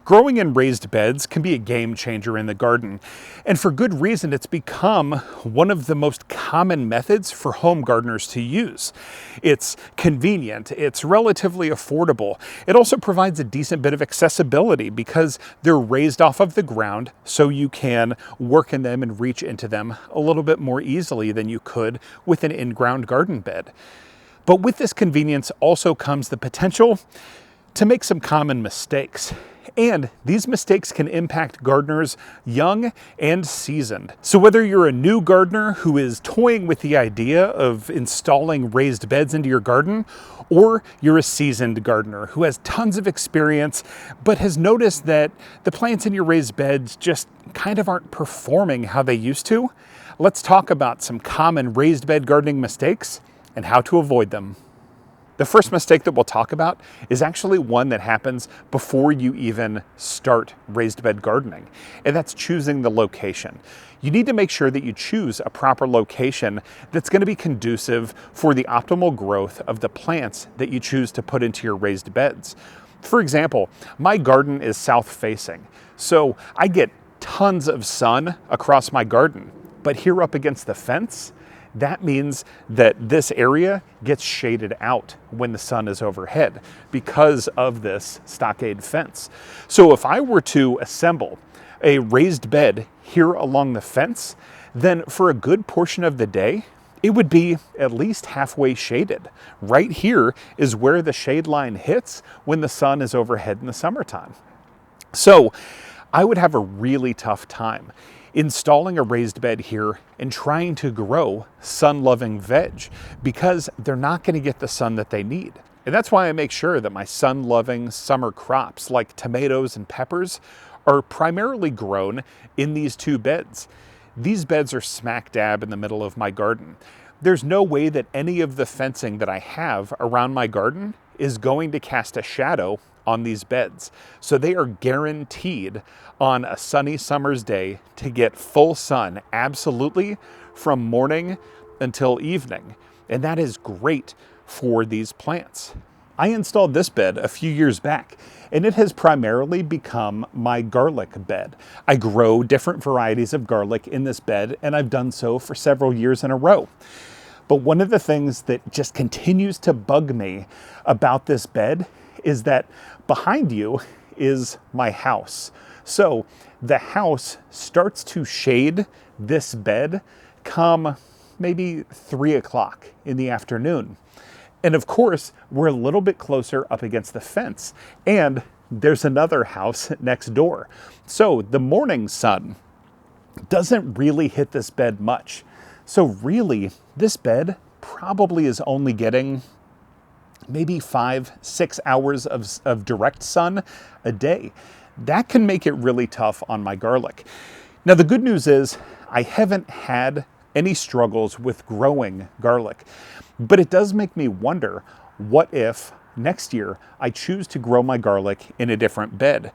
Growing in raised beds can be a game changer in the garden, and for good reason. It's become one of the most common methods for home gardeners to use. It's convenient, it's relatively affordable. It also provides a decent bit of accessibility because they're raised off of the ground, so you can work in them and reach into them a little bit more easily than you could with an in-ground garden bed. But with this convenience also comes the potential to make some common mistakes. And these mistakes can impact gardeners young and seasoned. So whether you're a new gardener who is toying with the idea of installing raised beds into your garden, or you're a seasoned gardener who has tons of experience but has noticed that the plants in your raised beds just kind of aren't performing how they used to, let's talk about some common raised bed gardening mistakes and how to avoid them. The first mistake that we'll talk about is actually one that happens before you even start raised bed gardening, and that's choosing the location. You need to make sure that you choose a proper location that's going to be conducive for the optimal growth of the plants that you choose to put into your raised beds. For example, my garden is south facing, so I get tons of sun across my garden, but here up against the fence, that means that this area gets shaded out when the sun is overhead because of this stockade fence. So if I were to assemble a raised bed here along the fence, then for a good portion of the day, it would be at least halfway shaded. Right here is where the shade line hits when the sun is overhead in the summertime. So I would have a really tough time installing a raised bed here and trying to grow sun-loving veg because they're not going to get the sun that they need. And that's why I make sure that my sun-loving summer crops like tomatoes and peppers are primarily grown in these two beds. These beds are smack dab in the middle of my garden. There's no way that any of the fencing that I have around my garden is going to cast a shadow on these beds. So they are guaranteed on a sunny summer's day to get full sun absolutely from morning until evening. And that is great for these plants. I installed this bed a few years back, and it has primarily become my garlic bed. I grow different varieties of garlic in this bed, and I've done so for several years in a row. But one of the things that just continues to bug me about this bed is that behind you is my house. So the house starts to shade this bed come maybe 3 o'clock in the afternoon. And of course, we're a little bit closer up against the fence, and there's another house next door. So the morning sun doesn't really hit this bed much. So really, this bed probably is only getting maybe 5-6 hours of direct sun a day. That can make it really tough on my garlic. Now, the good news is I haven't had any struggles with growing garlic, but it does make me wonder, what if next year I choose to grow my garlic in a different bed?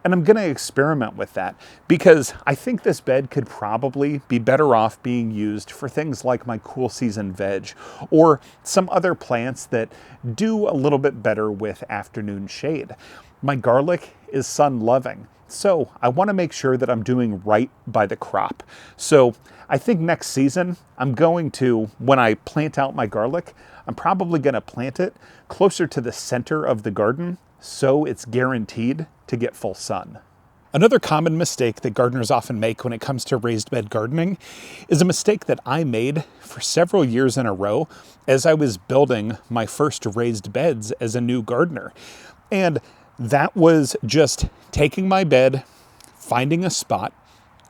And I'm going to experiment with that because I think this bed could probably be better off being used for things like my cool season veg or some other plants that do a little bit better with afternoon shade. My garlic is sun loving, so I want to make sure that I'm doing right by the crop. So I think next season I'm going to, when I plant out my garlic, I'm probably going to plant it closer to the center of the garden so it's guaranteed to get full sun. Another common mistake that gardeners often make when it comes to raised bed gardening is a mistake that I made for several years in a row as I was building my first raised beds as a new gardener. And that was just taking my bed, finding a spot,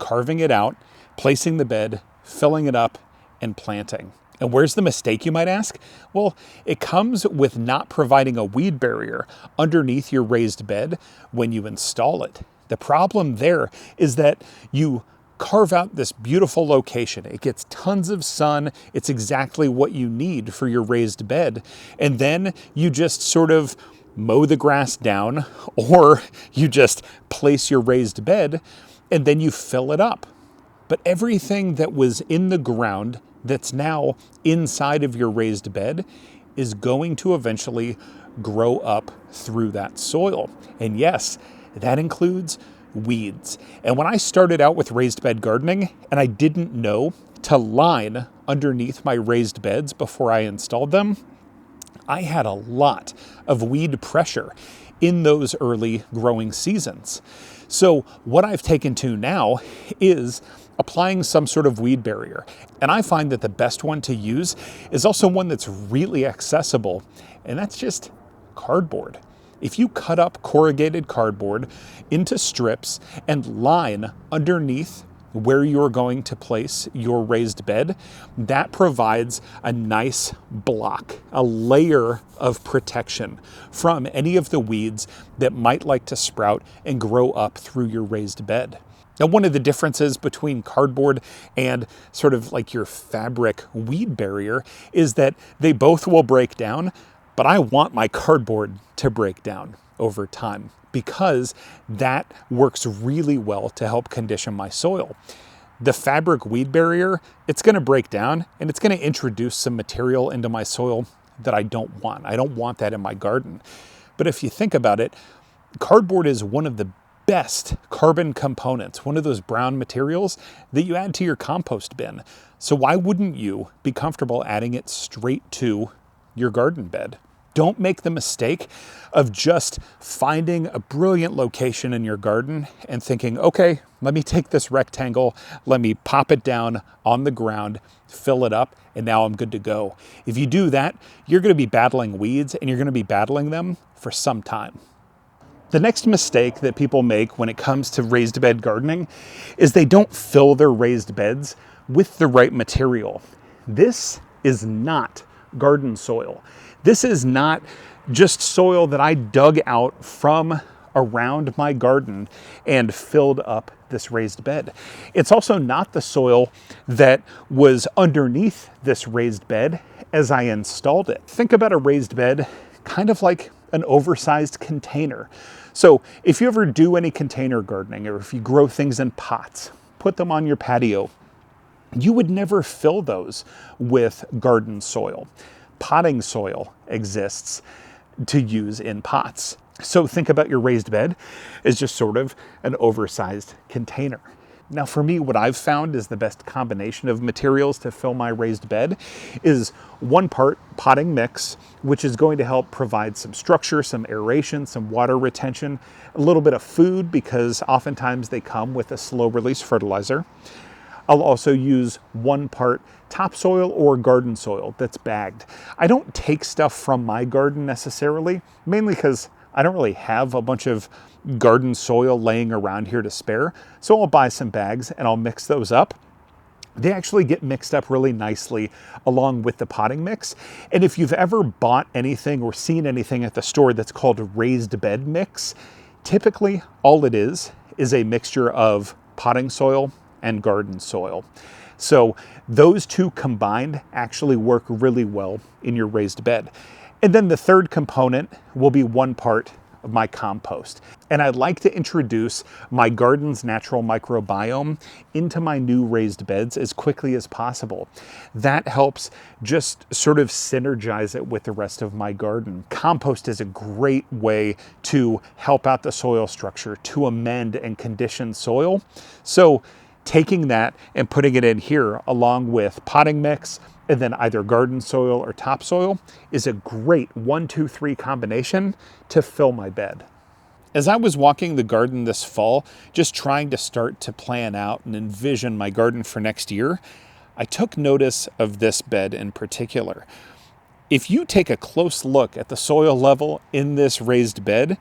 carving it out, placing the bed, filling it up, and planting. And where's the mistake, you might ask? Well, it comes with not providing a weed barrier underneath your raised bed when you install it. The problem there is that you carve out this beautiful location. It gets tons of sun. It's exactly what you need for your raised bed. And then you just sort of mow the grass down, or you just place your raised bed and then you fill it up. But everything that was in the ground that's now inside of your raised bed is going to eventually grow up through that soil. And yes, That includes weeds. And when I started out with raised bed gardening and I didn't know to line underneath my raised beds before I installed them, I had a lot of weed pressure in those early growing seasons. So what I've taken to now is applying some sort of weed barrier. And I find that the best one to use is also one that's really accessible, and that's just cardboard. If you cut up corrugated cardboard into strips and line underneath where you're going to place your raised bed, that provides a nice block, a layer of protection from any of the weeds that might like to sprout and grow up through your raised bed. Now, one of the differences between cardboard and sort of like your fabric weed barrier is that they both will break down, but I want my cardboard to break down over time because that works really well to help condition my soil. The fabric weed barrier, it's going to break down and it's going to introduce some material into my soil that I don't want. I don't want that in my garden. But if you think about it, cardboard is one of the best carbon components, one of those brown materials that you add to your compost bin. So why wouldn't you be comfortable adding it straight to your garden bed? Don't make the mistake of just finding a brilliant location in your garden and thinking, okay, let me take this rectangle, let me pop it down on the ground, fill it up, and now I'm good to go. If you do that, you're going to be battling weeds and you're going to be battling them for some time. The next mistake that people make when it comes to raised bed gardening is they don't fill their raised beds with the right material. This is not garden soil. This is not just soil that I dug out from around my garden and filled up this raised bed. It's also not the soil that was underneath this raised bed as I installed it. Think about a raised bed kind of like an oversized container. So if you ever do any container gardening, or if you grow things in pots, put them on your patio, you would never fill those with garden soil. Potting soil exists to use in pots. So think about your raised bed as just sort of an oversized container. Now for me, what I've found is the best combination of materials to fill my raised bed is 1 part potting mix, which is going to help provide some structure, some aeration, some water retention, a little bit of food because oftentimes they come with a slow release fertilizer. I'll also use 1 part topsoil or garden soil that's bagged. I don't take stuff from my garden necessarily, mainly because I don't really have a bunch of garden soil laying around here to spare. So I'll buy some bags and I'll mix those up. They actually get mixed up really nicely along with the potting mix. And if you've ever bought anything or seen anything at the store that's called a raised bed mix, typically all it is a mixture of potting soil and garden soil. So those two combined actually work really well in your raised bed. And then the third component will be 1 part of my compost. And I'd like to introduce my garden's natural microbiome into my new raised beds as quickly as possible. That helps just sort of synergize it with the rest of my garden. Compost is a great way to help out the soil structure, to amend and condition soil. So taking that and putting it in here along with potting mix and then either garden soil or topsoil is a great 1, 2, 3 combination to fill my bed. As I was walking the garden this fall, just trying to start to plan out and envision my garden for next year, I took notice of this bed in particular. If you take a close look at the soil level in this raised bed,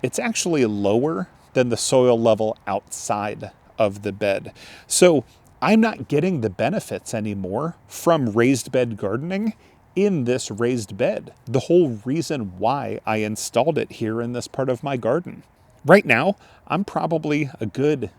it's actually lower than the soil level outside of the bed. So I'm not getting the benefits anymore from raised bed gardening in this raised bed. The whole reason why I installed it here in this part of my garden. Right now, I'm probably a good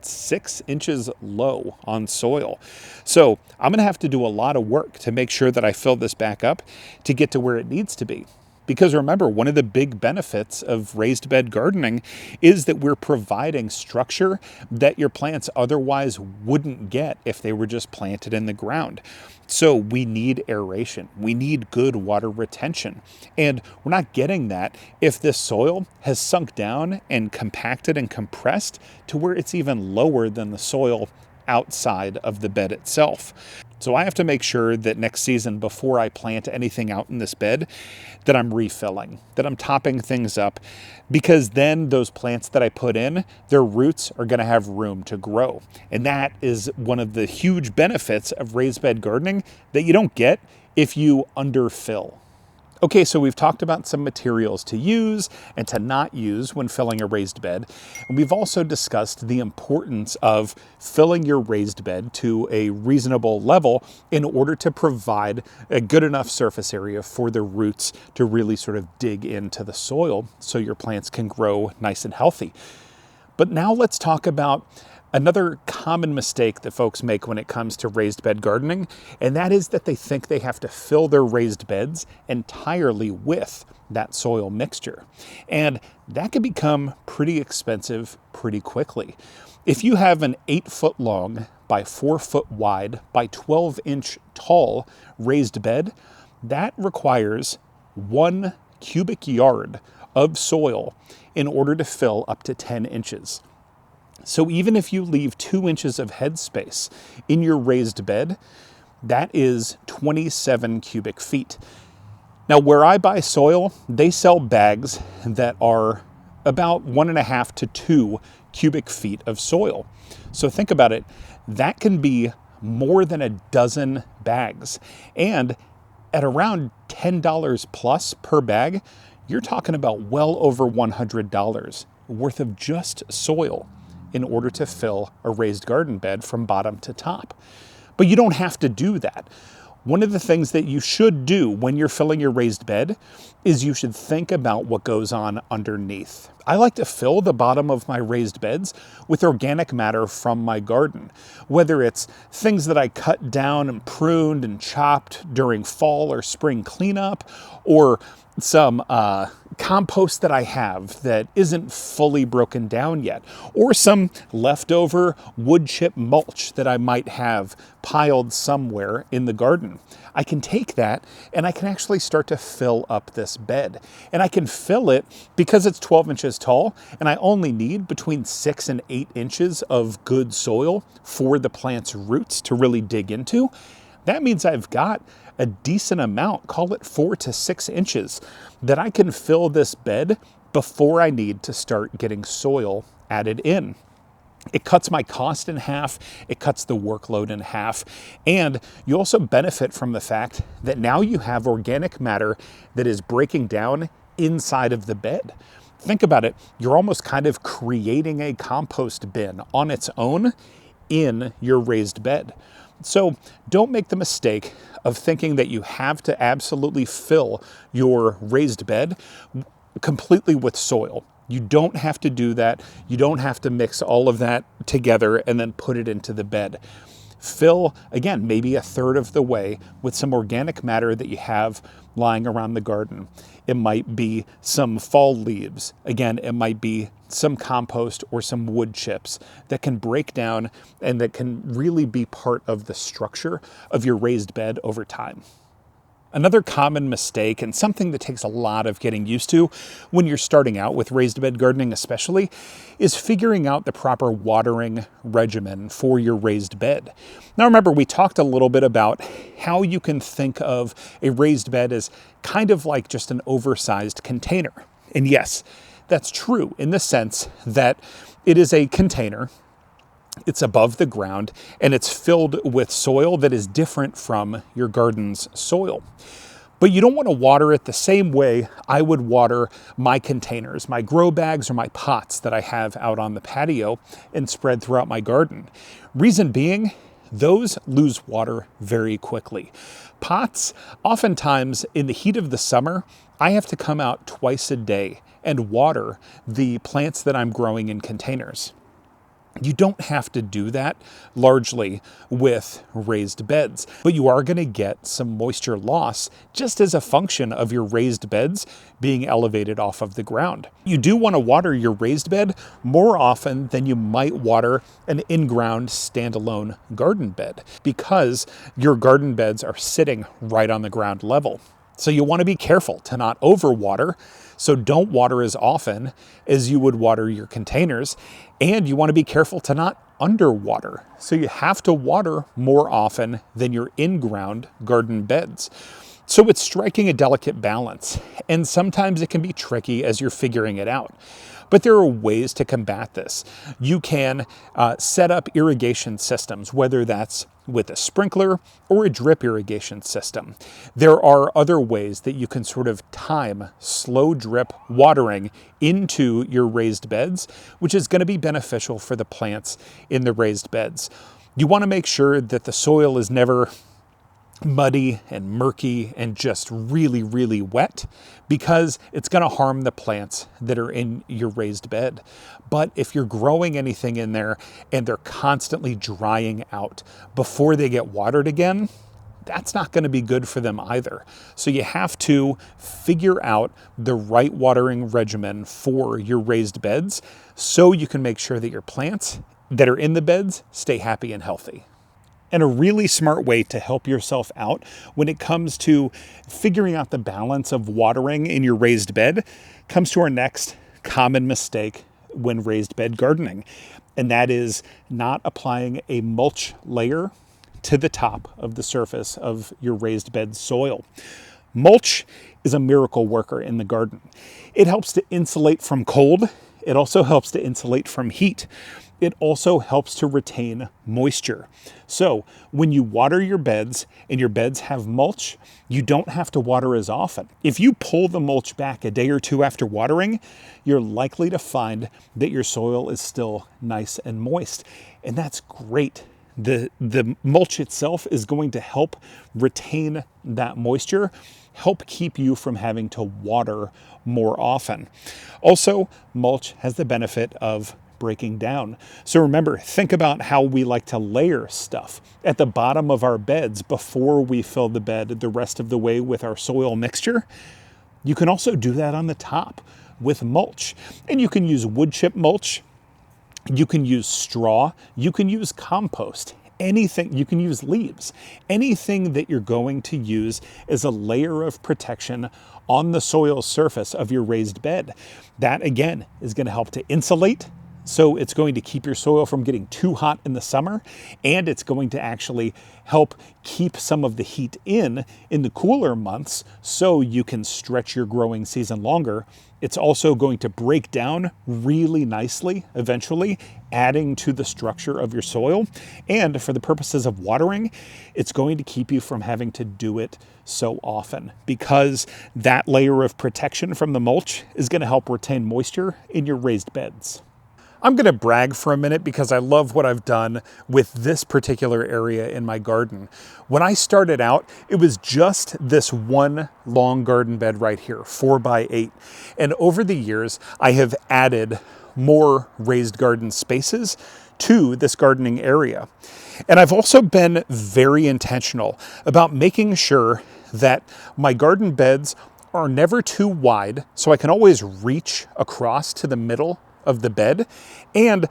6 inches low on soil. So I'm going to have to do a lot of work to make sure that I fill this back up to get to where it needs to be. Because remember, one of the big benefits of raised bed gardening is that we're providing structure that your plants otherwise wouldn't get if they were just planted in the ground. So we need aeration, we need good water retention, and we're not getting that if this soil has sunk down and compacted and compressed to where it's even lower than the soil outside of the bed itself. So I have to make sure that next season, before I plant anything out in this bed, that I'm refilling, that I'm topping things up, because then those plants that I put in, their roots are going to have room to grow. And that is one of the huge benefits of raised bed gardening that you don't get if you underfill. Okay, so we've talked about some materials to use and to not use when filling a raised bed. And we've also discussed the importance of filling your raised bed to a reasonable level in order to provide a good enough surface area for the roots to really sort of dig into the soil so your plants can grow nice and healthy. But now let's talk about another common mistake that folks make when it comes to raised bed gardening, and that is that they think they have to fill their raised beds entirely with that soil mixture. And that can become pretty expensive pretty quickly. If you have an 8-foot long by 4-foot wide by 12-inch tall raised bed, that requires 1 cubic yard of soil in order to fill up to 10 inches. So even if you leave 2 inches of headspace in your raised bed, that is 27 cubic feet. Now, where I buy soil, they sell bags that are about 1.5 to 2 cubic feet of soil. So think about it, that can be more than a dozen bags. And at around $10 plus per bag, you're talking about well over $100 worth of just soil in order to fill a raised garden bed from bottom to top. But you don't have to do that. One of the things that you should do when you're filling your raised bed is you should think about what goes on underneath. I like to fill the bottom of my raised beds with organic matter from my garden, whether it's things that I cut down and pruned and chopped during fall or spring cleanup, or some compost that I have that isn't fully broken down yet, or some leftover wood chip mulch that I might have piled somewhere in the garden. I can take that and I can actually start to fill up this bed. And I can fill it because it's 12 inches tall and I only need between 6 and 8 inches of good soil for the plant's roots to really dig into. That means I've got a decent amount, call it 4 to 6 inches, that I can fill this bed before I need to start getting soil added in. It cuts my cost in half, it cuts the workload in half, and you also benefit from the fact that now you have organic matter that is breaking down inside of the bed. Think about it, you're almost kind of creating a compost bin on its own in your raised bed. So don't make the mistake of thinking that you have to absolutely fill your raised bed completely with soil. You don't have to do that. You don't have to mix all of that together and then put it into the bed. Fill, again, maybe a third of the way with some organic matter that you have lying around the garden. It might be some fall leaves. Again, it might be some compost or some wood chips that can break down and that can really be part of the structure of your raised bed over time. Another common mistake, and something that takes a lot of getting used to when you're starting out with raised bed gardening especially, is figuring out the proper watering regimen for your raised bed. Now remember, we talked a little bit about how you can think of a raised bed as kind of like just an oversized container. And yes, that's true in the sense that it is a container. It's above the ground and it's filled with soil that is different from your garden's soil. But you don't want to water it the same way I would water my containers, my grow bags or my pots that I have out on the patio and spread throughout my garden. Reason being, those lose water very quickly. Pots, oftentimes in the heat of the summer, I have to come out twice a day and water the plants that I'm growing in containers. You don't have to do that largely with raised beds, but you are going to get some moisture loss just as a function of your raised beds being elevated off of the ground. You do want to water your raised bed more often than you might water an in-ground standalone garden bed because your garden beds are sitting right on the ground level. So you want to be careful to not overwater. So don't water as often as you would water your containers. And you want to be careful to not underwater. So you have to water more often than your in-ground garden beds. So it's striking a delicate balance. And sometimes it can be tricky as you're figuring it out. But there are ways to combat this. You can set up irrigation systems, whether that's with a sprinkler or a drip irrigation system. There are other ways that you can sort of time slow drip watering into your raised beds, which is going to be beneficial for the plants in the raised beds. You want to make sure that the soil is never muddy and murky and just really, really wet because it's going to harm the plants that are in your raised bed. But if you're growing anything in there and they're constantly drying out before they get watered again, that's not going to be good for them either. So you have to figure out the right watering regimen for your raised beds so you can make sure that your plants that are in the beds stay happy and healthy. And a really smart way to help yourself out when it comes to figuring out the balance of watering in your raised bed comes to our next common mistake when raised bed gardening. And that is not applying a mulch layer to the top of the surface of your raised bed soil. Mulch is a miracle worker in the garden. It helps to insulate from cold. It also helps to insulate from heat. It also helps to retain moisture. So when you water your beds and your beds have mulch, you don't have to water as often. If you pull the mulch back a day or two after watering, you're likely to find that your soil is still nice and moist. And that's great. The mulch itself is going to help retain that moisture, help keep you from having to water more often. Also, mulch has the benefit of breaking down. So remember, think about how we like to layer stuff at the bottom of our beds before we fill the bed the rest of the way with our soil mixture. You can also do that on the top with mulch. And you can use wood chip mulch, you can use straw, you can use compost, anything, you can use leaves. Anything that you're going to use as a layer of protection on the soil surface of your raised bed. That again is going to help to insulate. So it's going to keep your soil from getting too hot in the summer, and it's going to actually help keep some of the heat in the cooler months so you can stretch your growing season longer. It's also going to break down really nicely eventually, adding to the structure of your soil. And for the purposes of watering, it's going to keep you from having to do it so often because that layer of protection from the mulch is going to help retain moisture in your raised beds. I'm going to brag for a minute because I love what I've done with this particular area in my garden. When I started out, it was just this one long garden bed right here, 4x8. And over the years, I have added more raised garden spaces to this gardening area. And I've also been very intentional about making sure that my garden beds are never too wide, so I can always reach across to the middle of the bed, and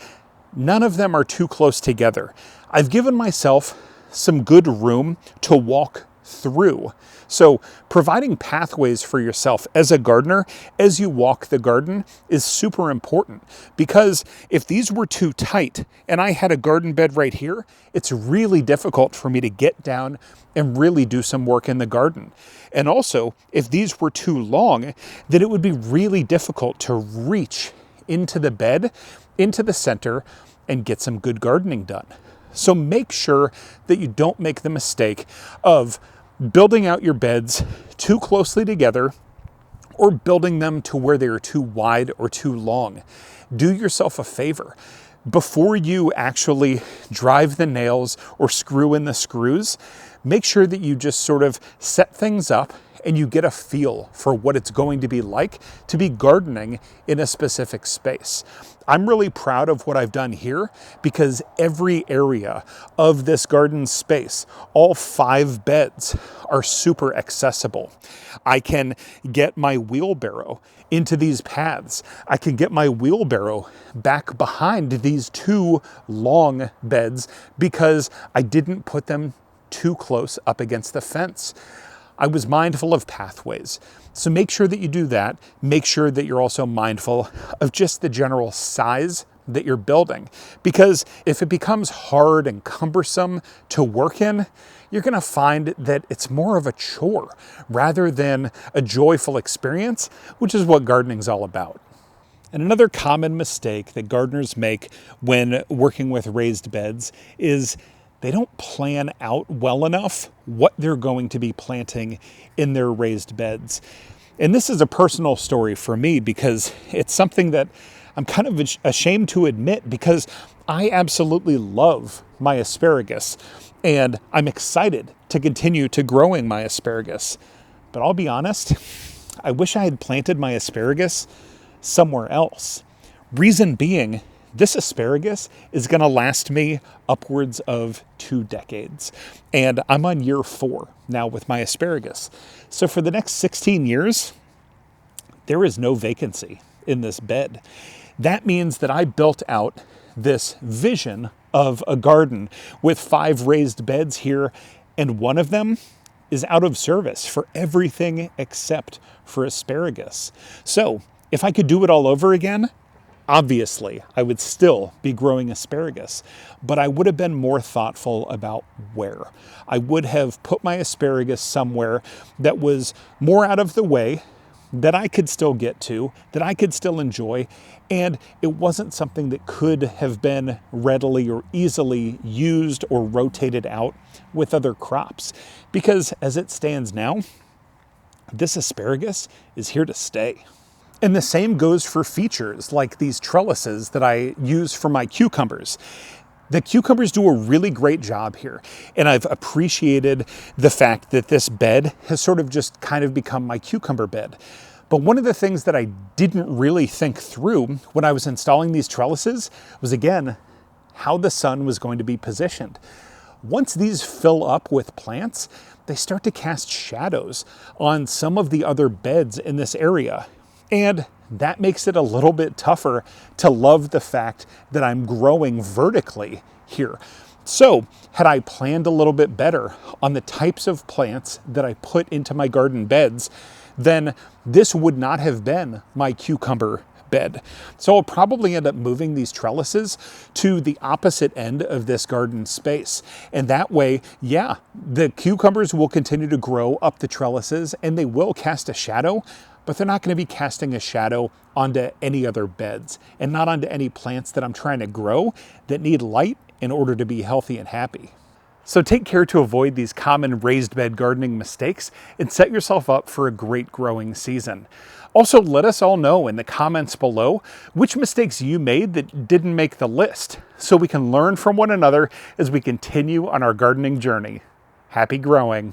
none of them are too close together. I've given myself some good room to walk through. So providing pathways for yourself as a gardener as you walk the garden is super important, because if these were too tight and I had a garden bed right here, it's really difficult for me to get down and really do some work in the garden. And also, if these were too long, then it would be really difficult to reach into the bed, into the center, and get some good gardening done. So make sure that you don't make the mistake of building out your beds too closely together or building them to where they are too wide or too long. Do yourself a favor. Before you actually drive the nails or screw in the screws, make sure that you just sort of set things up and you get a feel for what it's going to be like to be gardening in a specific space. I'm really proud of what I've done here because every area of this garden space, all 5 beds, are super accessible. I can get my wheelbarrow into these paths. I can get my wheelbarrow back behind these 2 long beds because I didn't put them too close up against the fence. I was mindful of pathways. So make sure that you do that. Make sure that you're also mindful of just the general size that you're building. Because if it becomes hard and cumbersome to work in, you're gonna find that it's more of a chore rather than a joyful experience, which is what gardening's all about. And another common mistake that gardeners make when working with raised beds is they don't plan out well enough what they're going to be planting in their raised beds. And this is a personal story for me because it's something that I'm kind of ashamed to admit because I absolutely love my asparagus and I'm excited to continue to growing my asparagus. But I'll be honest, I wish I had planted my asparagus somewhere else. Reason being, this asparagus is going to last me upwards of 2 decades. And I'm on year 4 now with my asparagus. So for the next 16 years, there is no vacancy in this bed. That means that I built out this vision of a garden with 5 raised beds here, and one of them is out of service for everything except for asparagus. So if I could do it all over again, obviously, I would still be growing asparagus, but I would have been more thoughtful about where. I would have put my asparagus somewhere that was more out of the way, that I could still get to, that I could still enjoy, and it wasn't something that could have been readily or easily used or rotated out with other crops. Because as it stands now, this asparagus is here to stay. And the same goes for features like these trellises that I use for my cucumbers. The cucumbers do a really great job here, and I've appreciated the fact that this bed has sort of just kind of become my cucumber bed. But one of the things that I didn't really think through when I was installing these trellises was, again, how the sun was going to be positioned. Once these fill up with plants, they start to cast shadows on some of the other beds in this area. And that makes it a little bit tougher to love the fact that I'm growing vertically here. So had I planned a little bit better on the types of plants that I put into my garden beds, then this would not have been my cucumber bed. So I'll probably end up moving these trellises to the opposite end of this garden space. And that way, yeah, the cucumbers will continue to grow up the trellises and they will cast a shadow, but they're not going to be casting a shadow onto any other beds and not onto any plants that I'm trying to grow that need light in order to be healthy and happy. So take care to avoid these common raised bed gardening mistakes and set yourself up for a great growing season. Also, let us all know in the comments below which mistakes you made that didn't make the list so we can learn from one another as we continue on our gardening journey. Happy growing!